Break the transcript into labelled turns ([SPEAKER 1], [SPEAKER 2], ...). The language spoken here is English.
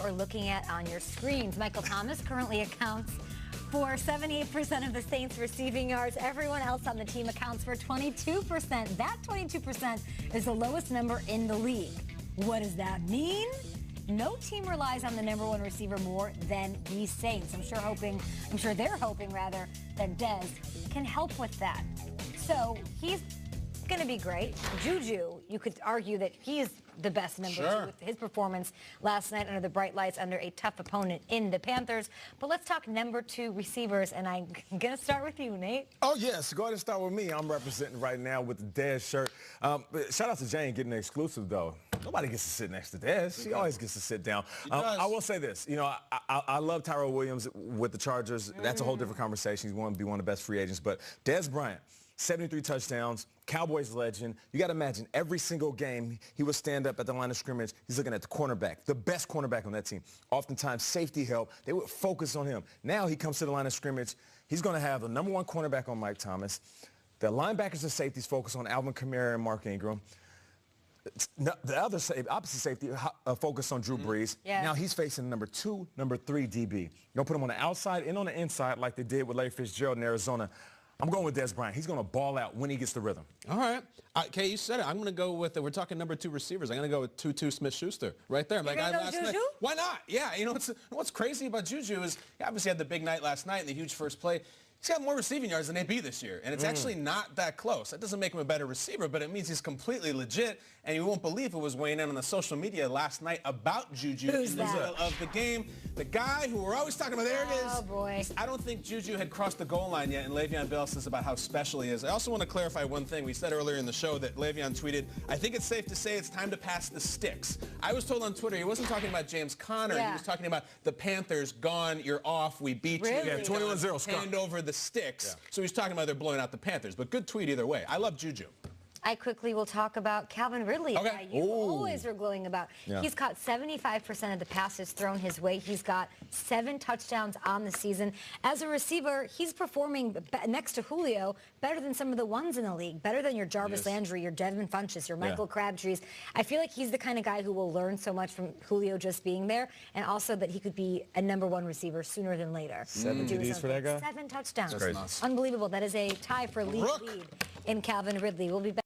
[SPEAKER 1] we're looking at on your screens. Michael Thomas currently accounts for 78% of the Saints' receiving yards. Everyone else on the team accounts for 22%. That 22% is the lowest number in the league. What does that mean? No team relies on the #1 receiver more than the Saints. I'm sure they're hoping rather that Dez can help with that. So he's going to be great. Juju, you could argue that he is the best #2 with his performance last night under the bright lights under a tough opponent in the Panthers. But let's talk #2 receivers, and I'm going to start with you, Nate.
[SPEAKER 2] Oh, yes. Go ahead and start with me. I'm representing right now with the Dez shirt. Shout out to Jane getting the exclusive, though. Nobody gets to sit next to Dez. She always gets to sit down. I will say this. You know, I love Tyrell Williams with the Chargers. That's a whole different conversation. He's going to be one of the best free agents. But Dez Bryant, 73 touchdowns, Cowboys legend. You got to imagine every single game he would stand up at the line of scrimmage. He's looking at the cornerback, the best cornerback on that team. Oftentimes safety help. They would focus on him. Now he comes to the line of scrimmage. He's going to have the #1 cornerback on Mike Thomas. The linebackers and safeties focus on Alvin Kamara and Mark Ingram. The other opposite safety focus on Drew Brees.
[SPEAKER 1] Yeah.
[SPEAKER 2] Now he's facing #2, #3 DB. You're going to put him on the outside and on the inside like they did with Larry Fitzgerald in Arizona. I'm going with Dez Bryant. He's going to ball out when he gets the rhythm.
[SPEAKER 3] All right. Kay, you said it. I'm going to go with, we're talking #2 receivers. I'm going to go with Tutu Smith-Schuster right there.
[SPEAKER 1] You're going to go Juju?
[SPEAKER 3] Why not? Yeah. You know, what's crazy about Juju is he obviously had the big night last night and the huge first play. He's got more receiving yards than AB this year, and it's actually not that close. That doesn't make him a better receiver, but it means he's completely legit, and you won't believe who was weighing in on the social media last night about Juju
[SPEAKER 1] Who's
[SPEAKER 3] in the middle of the game. The guy who we're always talking about, there it is.
[SPEAKER 1] Oh, boy.
[SPEAKER 3] I don't think Juju had crossed the goal line yet, and Le'Veon Bell says about how special he is. I also want to clarify one thing. We said earlier in the show that Le'Veon tweeted, I think it's safe to say it's time to pass the sticks. I was told on Twitter he wasn't talking about James Conner.
[SPEAKER 1] Yeah.
[SPEAKER 3] He was talking about the Panthers, gone, you're off, we beat you.
[SPEAKER 1] Really?
[SPEAKER 2] Yeah, 21-0.
[SPEAKER 3] Hand over the sticks.
[SPEAKER 2] Yeah.
[SPEAKER 3] So he's talking about they're blowing out the Panthers. But good tweet either way. I love Juju.
[SPEAKER 1] I quickly will talk about Calvin Ridley, a guy you always are glowing about.
[SPEAKER 2] Yeah.
[SPEAKER 1] He's caught 75% of the passes thrown his way. He's got 7 touchdowns on the season. As a receiver, he's performing next to Julio better than some of the ones in the league, better than your Jarvis Landry, your Devin Funchess, your Michael Crabtrees. I feel like he's the kind of guy who will learn so much from Julio just being there, and also that he could be a #1 receiver sooner than later.
[SPEAKER 2] 7 TDs for that guy?
[SPEAKER 1] 7 touchdowns.
[SPEAKER 2] That's crazy.
[SPEAKER 1] Unbelievable. That is a tie for lead in Calvin Ridley. We'll be back.